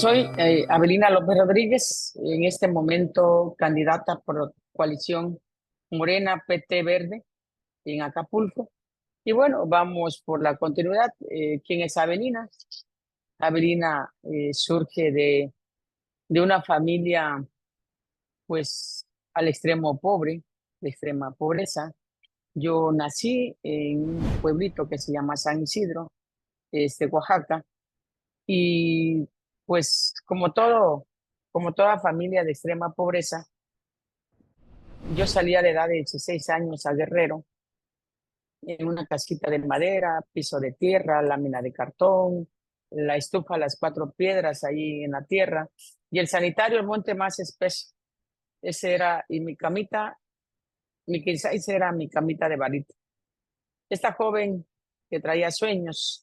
Soy Avelina López Rodríguez, en este momento candidata por coalición Morena PT Verde en Acapulco. Y bueno, vamos por la continuidad. ¿Quién es Avelina? Avelina surge de una familia pues al extremo pobre, de extrema pobreza. Yo nací en un pueblito que se llama San Isidro, Oaxaca. Y pues como toda familia de extrema pobreza, yo salí a la edad de 16 años a Guerrero en una casita de madera, piso de tierra, lámina de cartón, la estufa, las cuatro piedras ahí en la tierra y el sanitario, el monte más espeso. Ese era, y mi camita, quizás era mi camita de varita. Esta joven que traía sueños,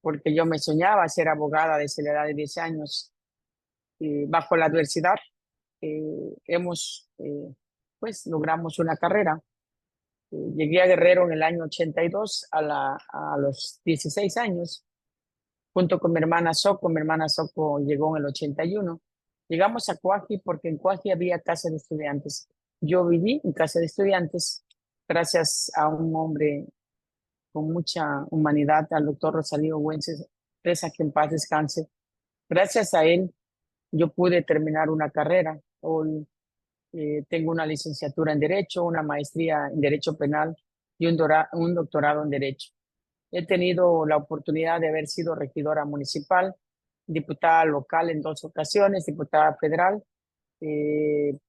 porque yo me soñaba ser abogada desde la edad de 10 años, y bajo la adversidad pues logramos una carrera. Llegué a Guerrero en el año 82 a los 16 años, junto con mi hermana Soco. Mi hermana Soco llegó en el 81. Llegamos a Cuaji porque en Cuaji había casa de estudiantes. Yo viví en casa de estudiantes gracias a un hombre con mucha humanidad, al doctor Rosalío Güences, presa que en paz descanse. Gracias a él yo pude terminar una carrera. Hoy tengo una licenciatura en Derecho, una maestría en Derecho Penal y un doctorado en Derecho. He tenido la oportunidad de haber sido regidora municipal, diputada local en 2 ocasiones, diputada federal,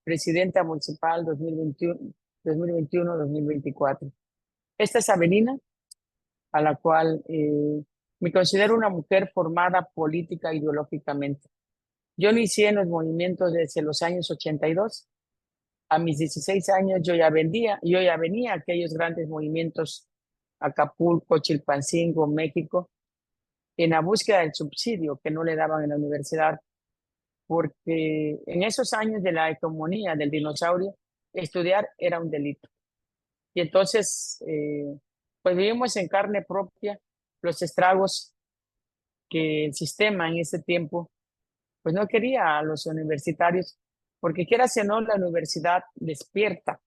presidenta municipal 2021-2024. Esta es Avelina, a la cual me considero una mujer formada política e ideológicamente. Yo inicié en los movimientos desde los años 82. A mis 16 años yo ya venía a aquellos grandes movimientos, Acapulco, Chilpancingo, México, en la búsqueda del subsidio que no le daban en la universidad, porque en esos años de la hegemonía del dinosaurio, estudiar era un delito. Y entonces, pues vivimos en carne propia los estragos que el sistema en ese tiempo, pues no quería a los universitarios, porque quieras o no, la universidad despierta.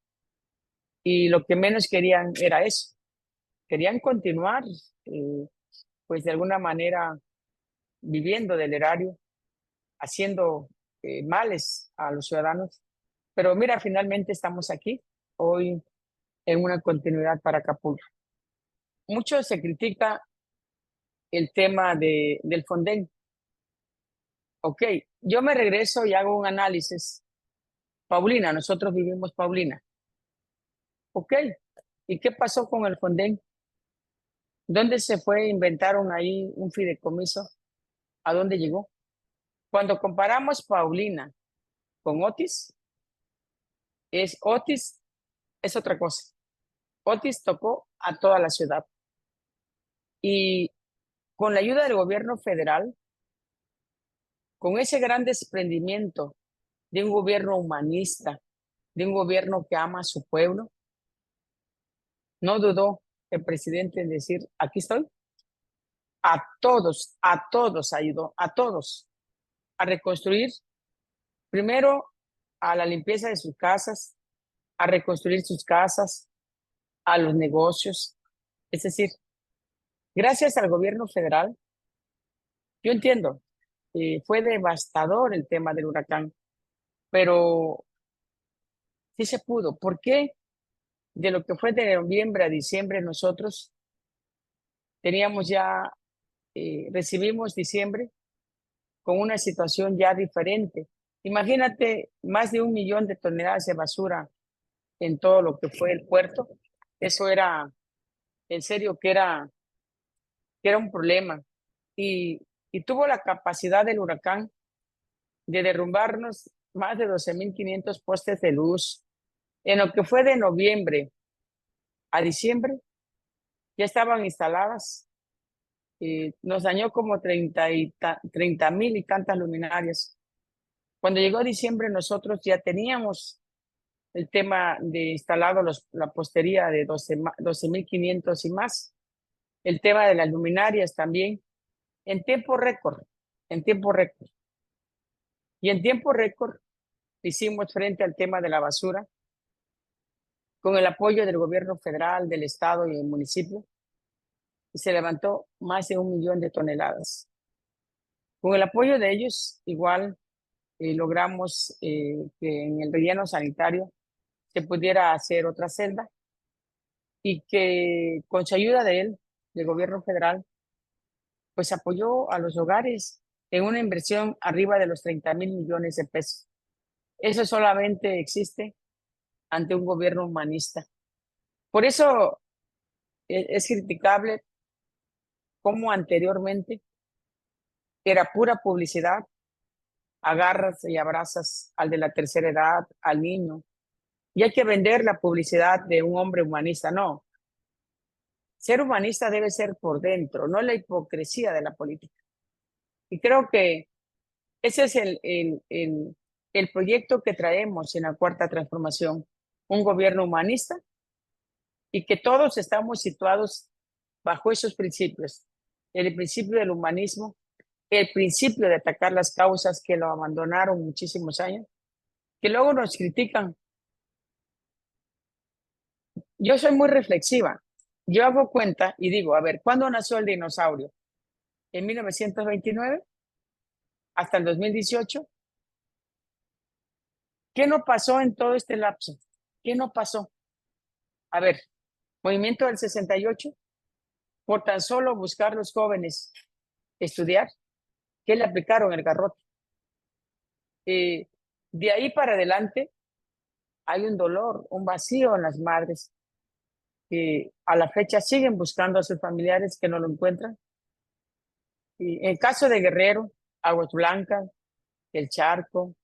Y lo que menos querían era eso. Querían continuar, pues de alguna manera, viviendo del erario, haciendo males a los ciudadanos. Pero mira, finalmente estamos aquí, hoy en una continuidad para Acapulco. Mucho se critica el tema del Fonden. Ok, yo me regreso y hago un análisis. Paulina, nosotros vivimos Paulina. Ok, ¿y qué pasó con el Fonden? ¿Dónde se fue? Inventaron ahí un fideicomiso. ¿A dónde llegó? Cuando comparamos Paulina con Otis es otra cosa. Otis tocó a toda la ciudad. Y con la ayuda del gobierno federal, con ese gran desprendimiento de un gobierno humanista, de un gobierno que ama a su pueblo, no dudó el presidente en decir, aquí estoy. A todos ayudó, a todos, a reconstruir, primero a la limpieza de sus casas, a reconstruir sus casas, a los negocios. Es decir, gracias al gobierno federal, yo entiendo, fue devastador el tema del huracán, pero sí se pudo. ¿Por qué? De lo que fue de noviembre a diciembre, nosotros teníamos ya, recibimos diciembre con una situación ya diferente. Imagínate más de 1 millón de toneladas de basura en todo lo que fue el puerto. Eso era, en serio, que era un problema. Y tuvo la capacidad del huracán de derrumbarnos más de 12.500 postes de luz. En lo que fue de noviembre a diciembre, ya estaban instaladas. Nos dañó como 30.000 y tantas luminarias. Cuando llegó diciembre, nosotros ya teníamos el tema de instalado la postería de 12.500 y más. El tema de las luminarias también, en tiempo récord, en tiempo récord. Y en tiempo récord hicimos frente al tema de la basura con el apoyo del gobierno federal, del estado y del municipio, y se levantó más de 1 millón de toneladas. Con el apoyo de ellos, igual logramos que en el relleno sanitario se pudiera hacer otra celda y que con su ayuda de él, del gobierno federal, pues apoyó a los hogares en una inversión arriba de los 30,000 millones de pesos. Eso solamente existe ante un gobierno humanista. Por eso es criticable cómo anteriormente era pura publicidad, agarras y abrazas al de la tercera edad, al niño, y hay que vender la publicidad de un hombre humanista. No, ser humanista debe ser por dentro, no la hipocresía de la política. Y creo que ese es el proyecto que traemos en la Cuarta Transformación, un gobierno humanista y que todos estamos situados bajo esos principios, el principio del humanismo, el principio de atacar las causas que lo abandonaron muchísimos años, que luego nos critican. Yo soy muy reflexiva. Yo hago cuenta y digo, a ver, ¿cuándo nació el dinosaurio? ¿En 1929 hasta el 2018? ¿Qué no pasó en todo este lapso? ¿Qué no pasó? A ver, movimiento del 68, por tan solo buscar los jóvenes estudiar, ¿qué le aplicaron el garrote? De ahí para adelante hay un dolor, un vacío en las madres que a la fecha siguen buscando a sus familiares que no lo encuentran. Y en el caso de Guerrero, Aguas Blancas, El Charco,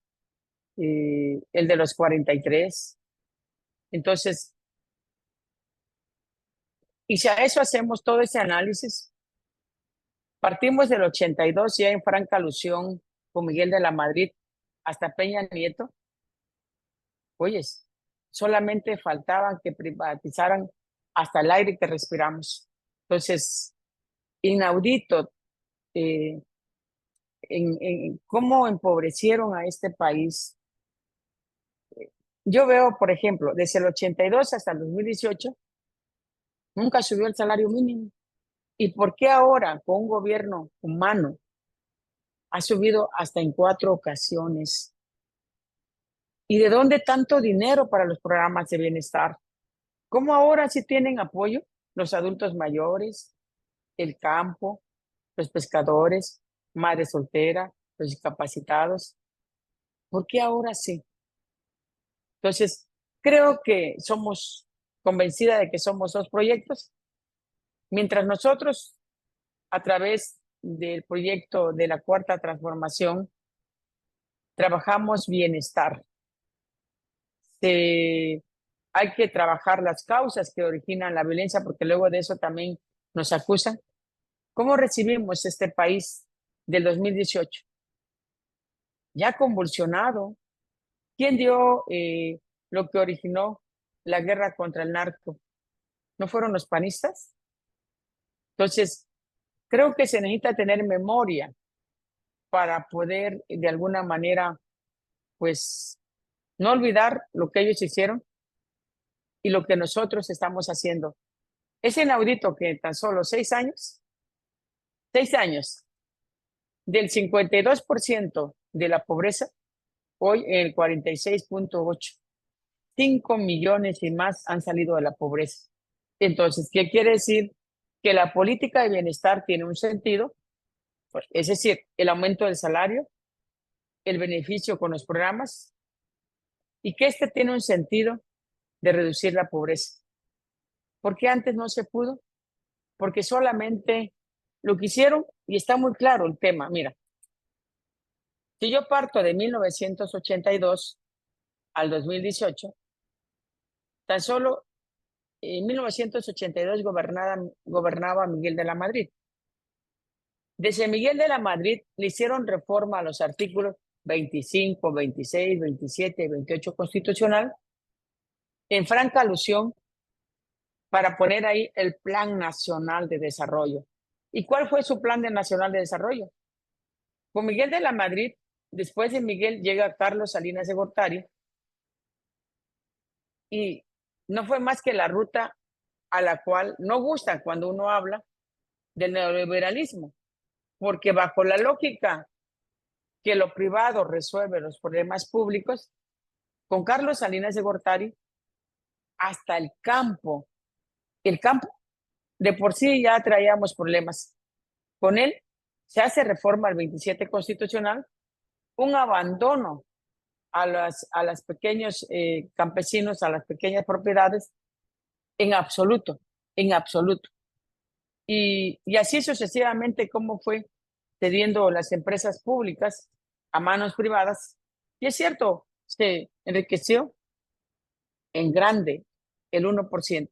el de los 43. Entonces, y si a eso hacemos todo ese análisis, partimos del 82 ya en franca alusión con Miguel de la Madrid hasta Peña Nieto. Oyes, solamente faltaban que privatizaran hasta el aire que respiramos. Entonces, inaudito en cómo empobrecieron a este país. Yo veo, por ejemplo, desde el 82 hasta el 2018, nunca subió el salario mínimo. ¿Y por qué ahora, con un gobierno humano, ha subido hasta en 4 ocasiones? ¿Y de dónde tanto dinero para los programas de bienestar? ¿Cómo ahora sí tienen apoyo los adultos mayores, el campo, los pescadores, madre soltera, los discapacitados? ¿Por qué ahora sí? Entonces, creo que somos convencida de que somos dos proyectos. Mientras nosotros, a través del proyecto de la Cuarta Transformación, trabajamos bienestar. Hay que trabajar las causas que originan la violencia, porque luego de eso también nos acusan. ¿Cómo recibimos este país del 2018? Ya convulsionado. ¿Quién dio lo que originó la guerra contra el narco? ¿No fueron los panistas? Entonces, creo que se necesita tener memoria para poder de alguna manera, pues, no olvidar lo que ellos hicieron y lo que nosotros estamos haciendo. Es inaudito que en tan solo 6 años, del 52% de la pobreza, hoy el 46,8%, 5 millones y más han salido de la pobreza. Entonces, ¿qué quiere decir? Que la política de bienestar tiene un sentido, pues, es decir, el aumento del salario, el beneficio con los programas, y que este tiene un sentido de reducir la pobreza. ¿Por qué antes no se pudo? Porque solamente lo que hicieron, y está muy claro el tema, mira, si yo parto de 1982 al 2018, tan solo en 1982 gobernaba Miguel de la Madrid. Desde Miguel de la Madrid le hicieron reforma a los artículos 25, 26, 27 y 28 constitucional en franca alusión para poner ahí el Plan Nacional de Desarrollo. ¿Y cuál fue su Plan nacional de desarrollo? Con Miguel de la Madrid Después de Miguel llega Carlos Salinas de Gortari y no fue más que la ruta a la cual no gusta cuando uno habla del neoliberalismo, porque bajo la lógica que lo privado resuelve los problemas públicos, con Carlos Salinas de Gortari, hasta el campo de por sí ya traíamos problemas. Con él se hace reforma al 27 constitucional, un abandono a las pequeños campesinos, a las pequeñas propiedades, en absoluto, en absoluto. Y así sucesivamente, cómo fue cediendo las empresas públicas a manos privadas. Y es cierto, se enriqueció en grande el 1%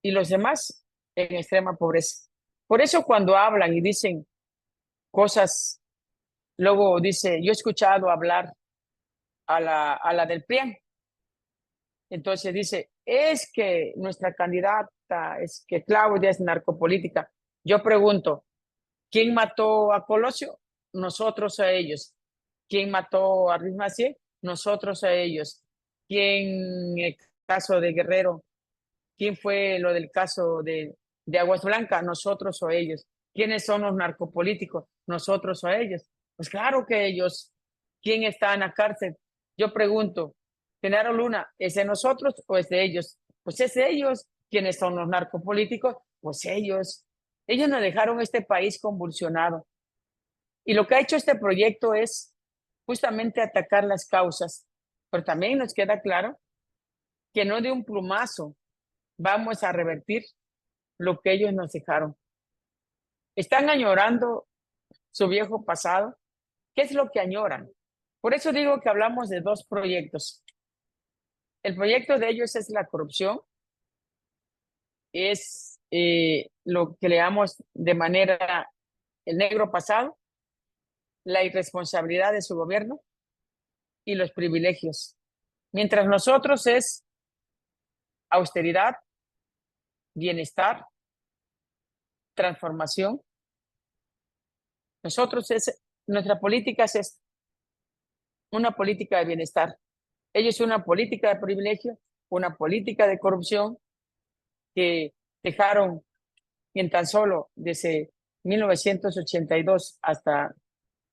y los demás en extrema pobreza. Por eso cuando hablan y dicen cosas, luego dice, yo he escuchado hablar a la del PRIAN. Entonces dice, es que nuestra candidata, es que Claudia es narcopolítica. Yo pregunto, ¿quién mató a Colosio? Nosotros a ellos. ¿Quién mató a Ruiz Massieu? Nosotros a ellos. ¿Quién, el caso de Guerrero? ¿Quién fue lo del caso de Aguas Blancas? Nosotros o ellos. ¿Quiénes son los narcopolíticos? Nosotros o ellos. Pues claro que ellos. ¿Quién está en la cárcel? Yo pregunto, Genaro Luna, ¿es de nosotros o es de ellos? Pues es de ellos. ¿Quiénes son los narcopolíticos? Pues ellos. Ellos nos dejaron este país convulsionado. Y lo que ha hecho este proyecto es justamente atacar las causas. Pero también nos queda claro que no de un plumazo vamos a revertir lo que ellos nos dejaron. Están añorando su viejo pasado. ¿Qué es lo que añoran? Por eso digo que hablamos de dos proyectos. El proyecto de ellos es la corrupción, es lo que le damos de manera el negro pasado, la irresponsabilidad de su gobierno y los privilegios. Mientras nosotros es austeridad, bienestar, transformación. Nosotros es, nuestra política es una política de bienestar. Ellos una política de privilegio, una política de corrupción que dejaron en tan solo desde 1982 hasta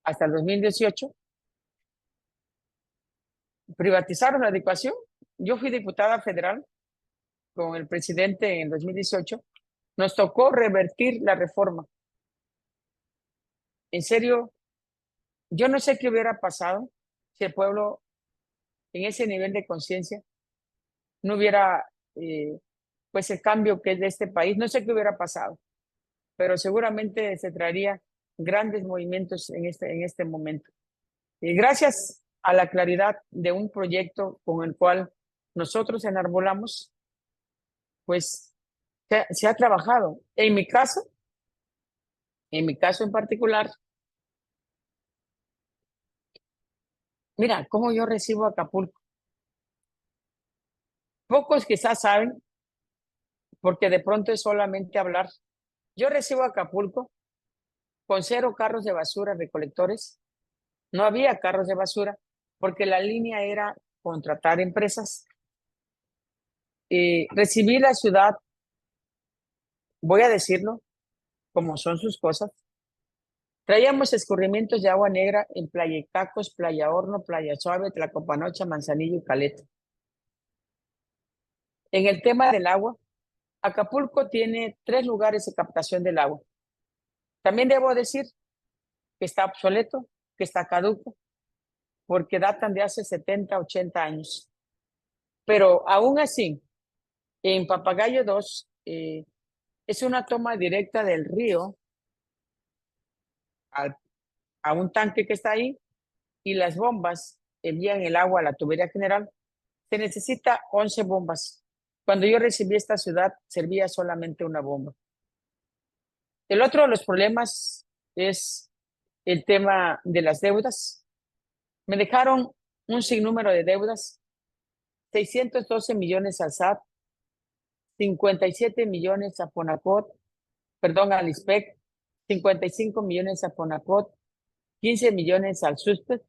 el 2018, privatizaron la educación. Yo fui diputada federal con el presidente en 2018. Nos tocó revertir la reforma. En serio, yo no sé qué hubiera pasado si el pueblo en ese nivel de conciencia no hubiera pues el cambio que es de este país. No sé qué hubiera pasado, pero seguramente se traería grandes movimientos en este momento. Y gracias a la claridad de un proyecto con el cual nosotros enarbolamos, pues se ha trabajado. En mi caso en particular, mira, cómo yo recibo Acapulco. Pocos quizás saben, porque de pronto es solamente hablar. Yo recibo Acapulco con 0 carros de basura recolectores. No había carros de basura porque la línea era contratar empresas. Recibí la ciudad, voy a decirlo, como son sus cosas. Traíamos escurrimientos de agua negra en Playa Tacos, Playa Horno, Playa Suave, Tlacopanocha, Manzanillo y Caleta. En el tema del agua, Acapulco tiene 3 lugares de captación del agua. También debo decir que está obsoleto, que está caduco, porque datan de hace 70, 80 años. Pero aún así, en Papagayo 2 es una toma directa del río al, a un tanque que está ahí y las bombas envían el agua a la tubería general. Se necesita 11 bombas. Cuando yo recibí esta ciudad, servía solamente una bomba. El otro de los problemas es el tema de las deudas. Me dejaron un sinnúmero de deudas, 612 millones al SAT, 57 millones a Fonacot, perdón, al ISPEC, 55 millones a Fonacot, 15 millones al SUSPED,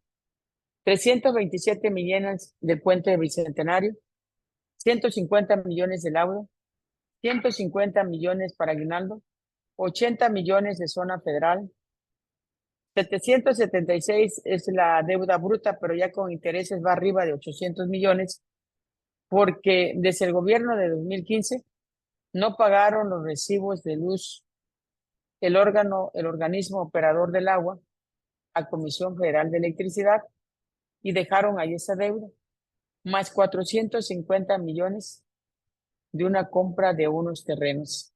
327 millones del puente de Bicentenario, 150 millones del laudo, 150 millones para aguinaldo, 80 millones de zona federal, 776 es la deuda bruta, pero ya con intereses va arriba de 800 millones, porque desde el gobierno de 2015 no pagaron los recibos de luz el organismo operador del agua a Comisión Federal de Electricidad y dejaron ahí esa deuda, más 450 millones de una compra de unos terrenos.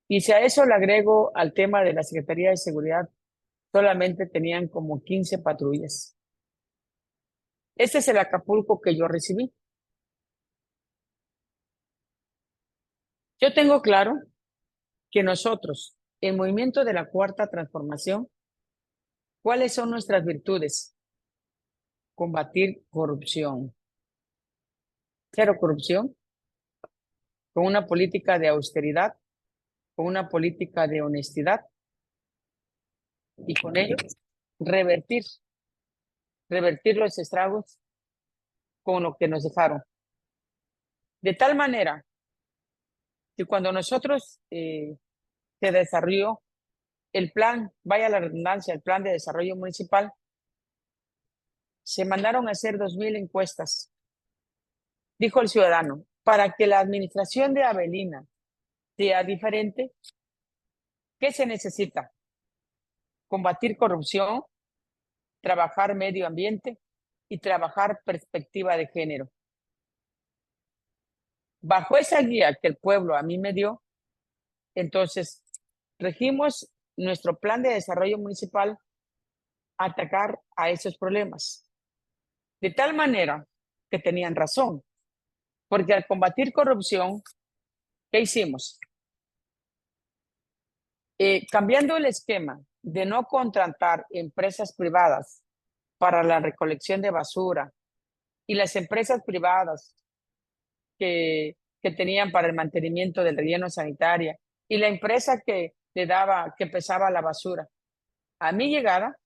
Y si a eso le agrego al tema de la Secretaría de Seguridad, solamente tenían como 15 patrullas. Este es el Acapulco que yo recibí. Yo tengo claro que nosotros, el movimiento de la Cuarta Transformación, ¿cuáles son nuestras virtudes? Combatir corrupción. Cero corrupción, con una política de austeridad, con una política de honestidad y con ello revertir los estragos con lo que nos dejaron. De tal manera que cuando nosotros se desarrolló el plan, vaya la redundancia, el plan de desarrollo municipal, se mandaron a hacer 2,000 encuestas. Dijo el ciudadano, para que la administración de Avelina sea diferente, ¿qué se necesita? Combatir corrupción, trabajar medio ambiente y trabajar perspectiva de género. Bajo esa guía que el pueblo a mí me dio, entonces regimos nuestro plan de desarrollo municipal a atacar a esos problemas. De tal manera que tenían razón, porque al combatir corrupción, ¿qué hicimos? Cambiando el esquema de no contratar empresas privadas para la recolección de basura y las empresas privadas que tenían para el mantenimiento del relleno sanitario y la empresa que pesaba la basura. A mi llegada,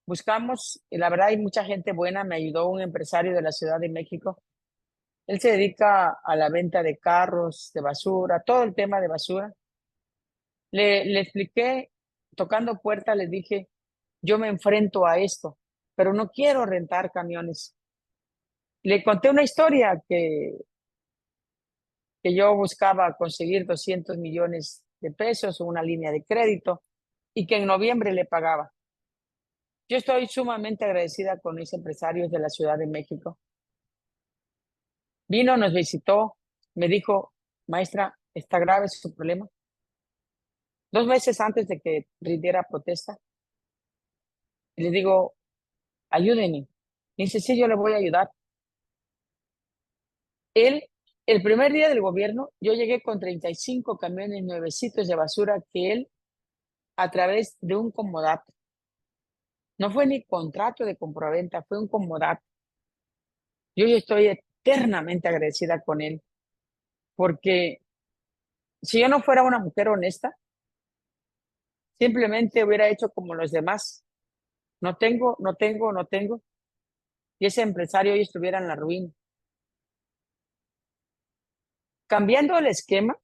buscamos, y la verdad hay mucha gente buena, me ayudó un empresario de la Ciudad de México. Él se dedica a la venta de carros, de basura, todo el tema de basura. Le expliqué, tocando puertas, le dije, yo me enfrento a esto, pero no quiero rentar camiones. Le conté una historia que yo buscaba conseguir 200 millones de pesos o una línea de crédito y que en noviembre le pagaba. Yo estoy sumamente agradecida con mis empresarios de la Ciudad de México. Vino, nos visitó, me dijo, maestra, está grave su problema. 2 meses antes de que rindiera protesta, y le digo, ayúdenme. Dice, sí, yo le voy a ayudar. Él, el primer día del gobierno, yo llegué con 35 camiones nuevecitos de basura que él, a través de un comodato, no fue ni contrato de compraventa, fue un comodato. Yo estoy eternamente agradecida con él, porque si yo no fuera una mujer honesta, simplemente hubiera hecho como los demás. No tengo, no tengo, no tengo. Y ese empresario hoy estuviera en la ruina. Cambiando el esquema,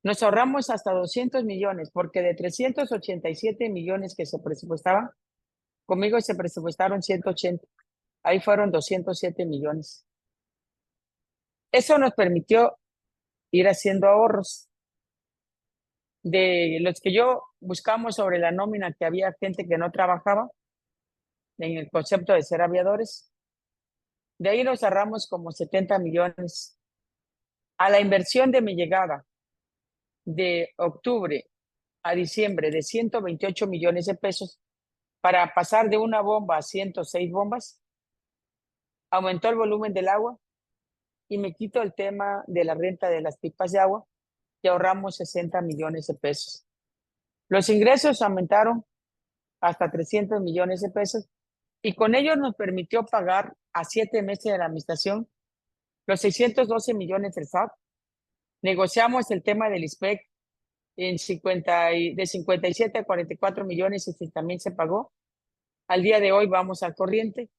nos ahorramos hasta 200 millones, porque de 387 millones que se presupuestaban, conmigo se presupuestaron 180. Ahí fueron 207 millones. Eso nos permitió ir haciendo ahorros. De los que yo buscamos sobre la nómina, que había gente que no trabajaba en el concepto de ser aviadores, de ahí nos ahorramos como 70 millones. A la inversión de mi llegada de octubre a diciembre de 128 millones de pesos para pasar de una bomba a 106 bombas, aumentó el volumen del agua y me quito el tema de la renta de las pipas de agua y ahorramos 60 millones de pesos. Los ingresos aumentaron hasta 300 millones de pesos y con ello nos permitió pagar a 7 meses de la administración los 612 millones del SAT. Negociamos el tema del ISPEC de 57 a 44 millones, también se pagó. Al día de hoy vamos al corriente.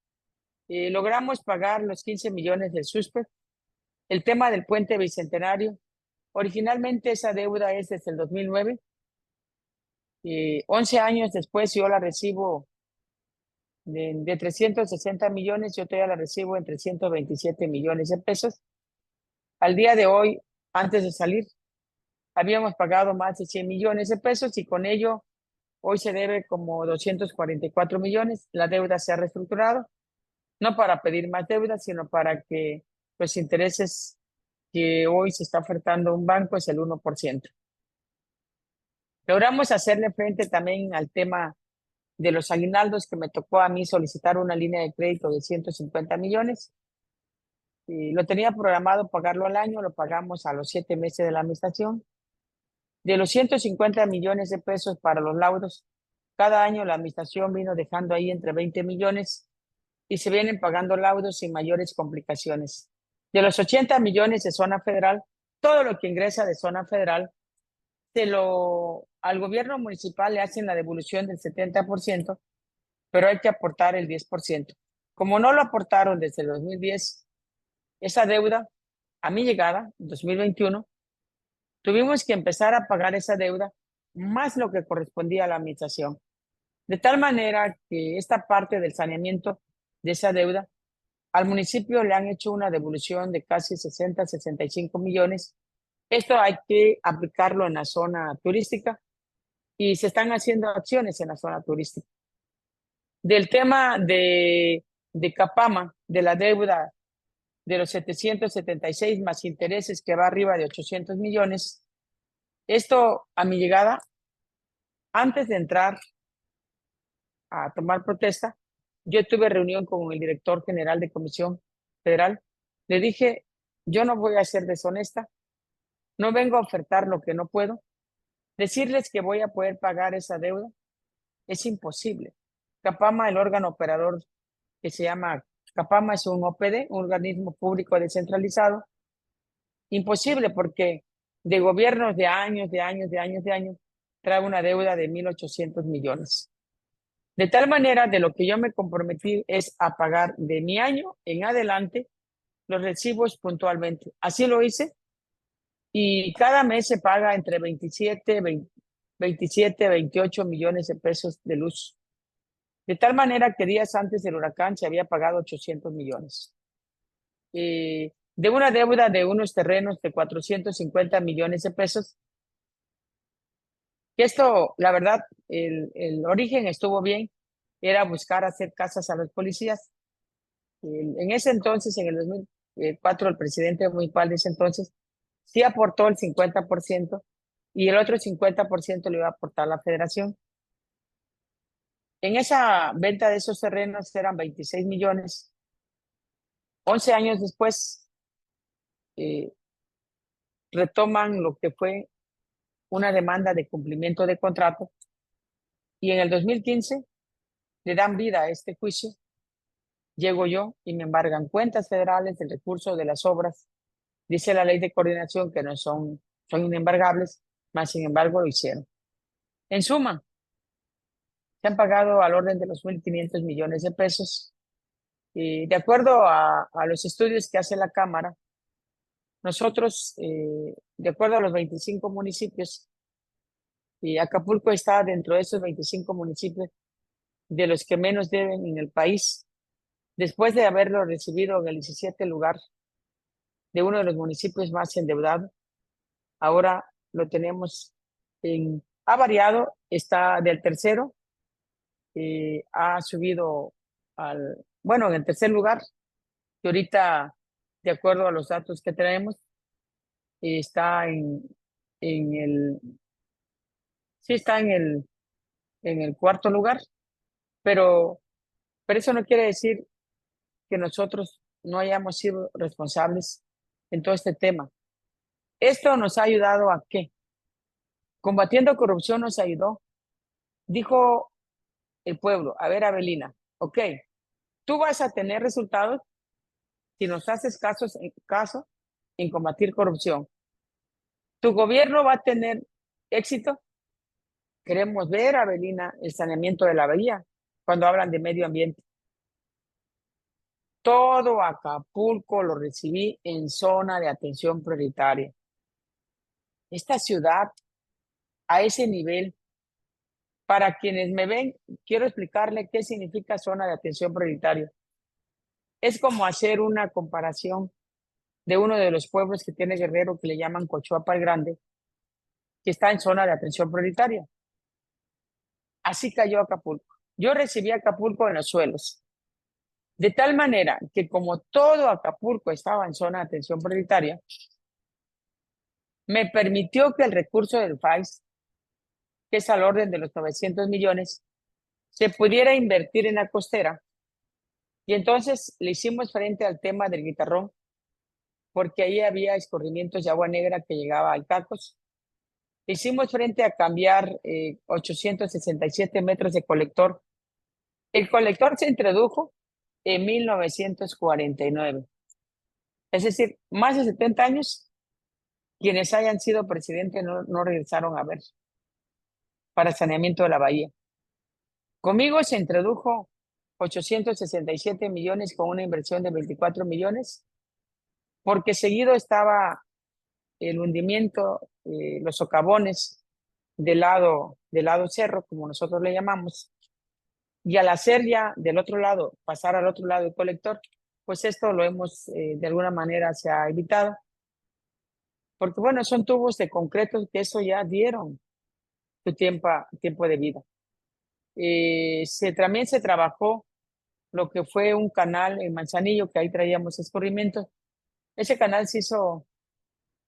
Logramos pagar los 15 millones del SUSPE. El tema del puente bicentenario, originalmente esa deuda es desde el 2009. 11 años después yo la recibo de 360 millones, yo todavía la recibo en 327 millones de pesos. Al día de hoy, antes de salir, habíamos pagado más de 100 millones de pesos y con ello hoy se debe como 244 millones. La deuda se ha reestructurado, no para pedir más deuda, sino para que los intereses que hoy se está ofertando un banco es el 1%. Logramos hacerle frente también al tema de los aguinaldos, que me tocó a mí solicitar una línea de crédito de 150 millones. Y lo tenía programado pagarlo al año, lo pagamos a los 7 meses de la administración. De los 150 millones de pesos para los laudos, cada año la administración vino dejando ahí entre 20 millones y se vienen pagando laudos sin mayores complicaciones. De los 80 millones de zona federal, todo lo que ingresa de zona federal, al gobierno municipal le hacen la devolución del 70%, pero hay que aportar el 10%. Como no lo aportaron desde el 2010, esa deuda, a mi llegada, en 2021, tuvimos que empezar a pagar esa deuda más lo que correspondía a la administración. De tal manera que esta parte del saneamiento de esa deuda, al municipio le han hecho una devolución de casi 60, 65 millones. Esto hay que aplicarlo en la zona turística y se están haciendo acciones en la zona turística. Del tema de Capama, de la deuda de los 776 más intereses que va arriba de 800 millones, esto a mi llegada, antes de entrar a tomar protesta, yo tuve reunión con el director general de Comisión Federal. Le dije, yo no voy a ser deshonesta, no vengo a ofertar lo que no puedo. Decirles que voy a poder pagar esa deuda es imposible. Capama, el órgano operador que se llama Capama, es un OPD, un organismo público descentralizado. Imposible porque de gobiernos de años, trae una deuda de 1.800 millones. De tal manera, de lo que yo me comprometí es a pagar de mi año en adelante los recibos puntualmente. Así lo hice y cada mes se paga entre 27, 28 millones de pesos de luz. De tal manera que días antes del huracán se había pagado 800 millones. De una deuda de unos terrenos de 450 millones de pesos, que esto, la verdad, el origen estuvo bien, era buscar hacer casas a los policías. En ese entonces, en el 2004, el presidente municipal de ese entonces sí aportó el 50% y el otro 50% lo iba a aportar la federación. En esa venta de esos terrenos eran 26 millones. 11 años después, eh, retoman lo que fue una demanda de cumplimiento de contrato y en el 2015 le dan vida a este juicio. Llego yo y me embargan cuentas federales del recurso de las obras. Dice la ley de coordinación que no son inembargables, mas sin embargo lo hicieron. En suma, se han pagado al orden de los 1.500 millones de pesos. Y de acuerdo a los estudios que hace la Cámara, nosotros, de acuerdo a los 25 municipios, y Acapulco está dentro de esos 25 municipios de los que menos deben en el país, después de haberlo recibido en el 17 lugar de uno de los municipios más endeudados. Ahora lo tenemos ha variado, está del tercero, ha subido en el tercer lugar, que ahorita, de acuerdo a los datos que tenemos, está en el, sí está en el cuarto lugar, pero eso no quiere decir que nosotros no hayamos sido responsables en todo este tema. Esto nos ha ayudado a qué? Combatiendo corrupción nos ayudó. Dijo el pueblo, a ver, Avelina, ok, tú vas a tener resultados si nos haces caso en combatir corrupción. Tu gobierno va a tener éxito. Queremos ver, Avelina, el saneamiento de la bahía cuando hablan de medio ambiente. Todo Acapulco lo recibí en zona de atención prioritaria. Esta ciudad, a ese nivel, para quienes me ven, quiero explicarle qué significa zona de atención prioritaria. Es como hacer una comparación de uno de los pueblos que tiene Guerrero, que le llaman Cochuapa el Grande, que está en zona de atención prioritaria. Así cayó Acapulco. Yo recibí Acapulco en los suelos, de tal manera que como todo Acapulco estaba en zona de atención prioritaria, me permitió que el recurso del FAIS, que es al orden de los 900 millones, se pudiera invertir en la costera. Y entonces le hicimos frente al tema del Guitarrón, porque ahí había escurrimientos de agua negra que llegaba al Cacos. Hicimos frente a cambiar 867 metros de colector. El colector se introdujo en 1949. Es decir, más de 70 años, quienes hayan sido presidentes no regresaron a ver para saneamiento de la bahía. Conmigo se introdujo 867 millones con una inversión de 24 millones, porque seguido estaba el hundimiento, los socavones del lado cerro, como nosotros le llamamos, y al hacer ya del otro lado, pasar al otro lado el colector, pues esto lo hemos, de alguna manera se ha evitado, porque bueno, son tubos de concreto que eso ya dieron su tiempo de vida. También se trabajó lo que fue un canal en Manzanillo, que ahí traíamos escurrimientos. Ese canal se hizo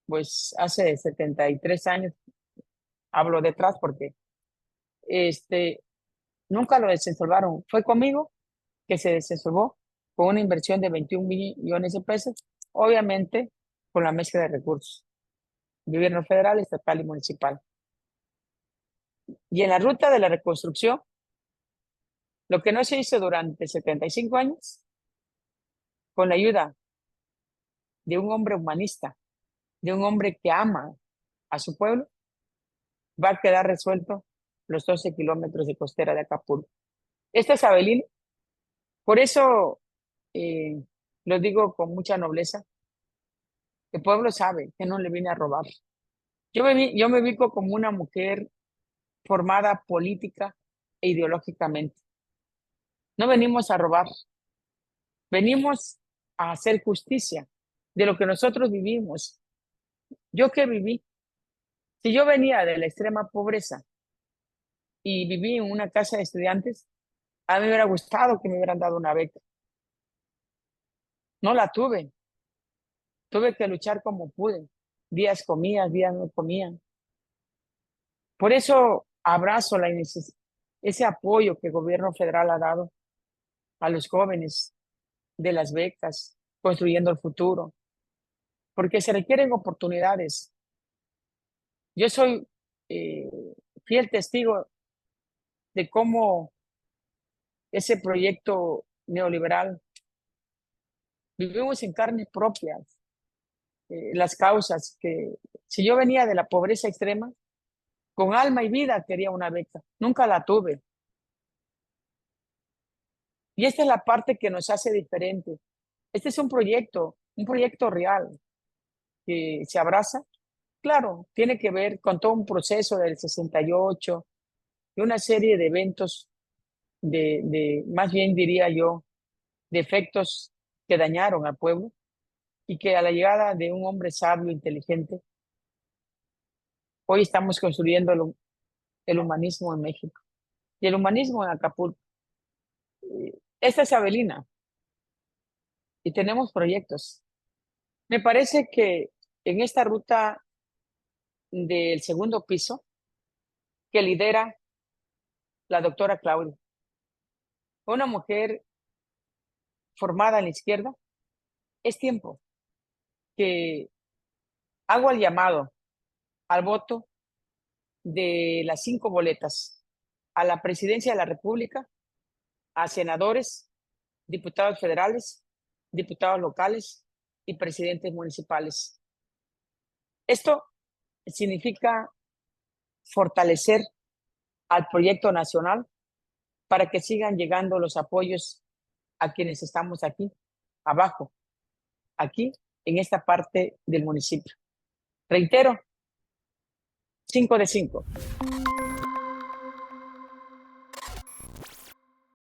pues hace 73 años, hablo detrás porque nunca lo desensolvaron. Fue conmigo que se desensolvó con una inversión de 21 millones de pesos, obviamente con la mezcla de recursos, gobierno federal, estatal y municipal. Y en la ruta de la reconstrucción, lo que no se hizo durante 75 años, con la ayuda de un hombre humanista, de un hombre que ama a su pueblo, va a quedar resuelto los 12 kilómetros de costera de Acapulco. Esta es Abelín, por eso eh, lo digo con mucha nobleza. El pueblo sabe que no le vine a robar. Yo me ubico como una mujer formada política e ideológicamente. No venimos a robar, venimos a hacer justicia de lo que nosotros vivimos. ¿Yo qué viví? Si yo venía de la extrema pobreza y viví en una casa de estudiantes, a mí me hubiera gustado que me hubieran dado una beca. No la tuve. Tuve que luchar como pude. Días comía, días no comía. Por eso abrazo ese apoyo que el gobierno federal ha dado a los jóvenes de las becas, construyendo el futuro, porque se requieren oportunidades. Yo soy eh, fiel testigo de cómo ese proyecto neoliberal vivimos en carne propia las causas que si yo venía de la pobreza extrema, con alma y vida quería una beca, nunca la tuve. Y esta es la parte que nos hace diferente. Este es un proyecto real que se abraza. Claro, tiene que ver con todo un proceso del 68 y una serie de eventos más bien diría yo, de efectos que dañaron al pueblo y que a la llegada de un hombre sabio, inteligente, hoy estamos construyendo el humanismo en México y el humanismo en Acapulco. Esta es Abelina y tenemos proyectos. Me parece que en esta ruta del segundo piso que lidera la doctora Claudia, una mujer formada en la izquierda, es tiempo que hago el llamado al voto de las 5 boletas a la presidencia de la República, a senadores, diputados federales, diputados locales y presidentes municipales. Esto significa fortalecer al proyecto nacional para que sigan llegando los apoyos a quienes estamos aquí, abajo, aquí, en esta parte del municipio. Reitero, 5 de 5.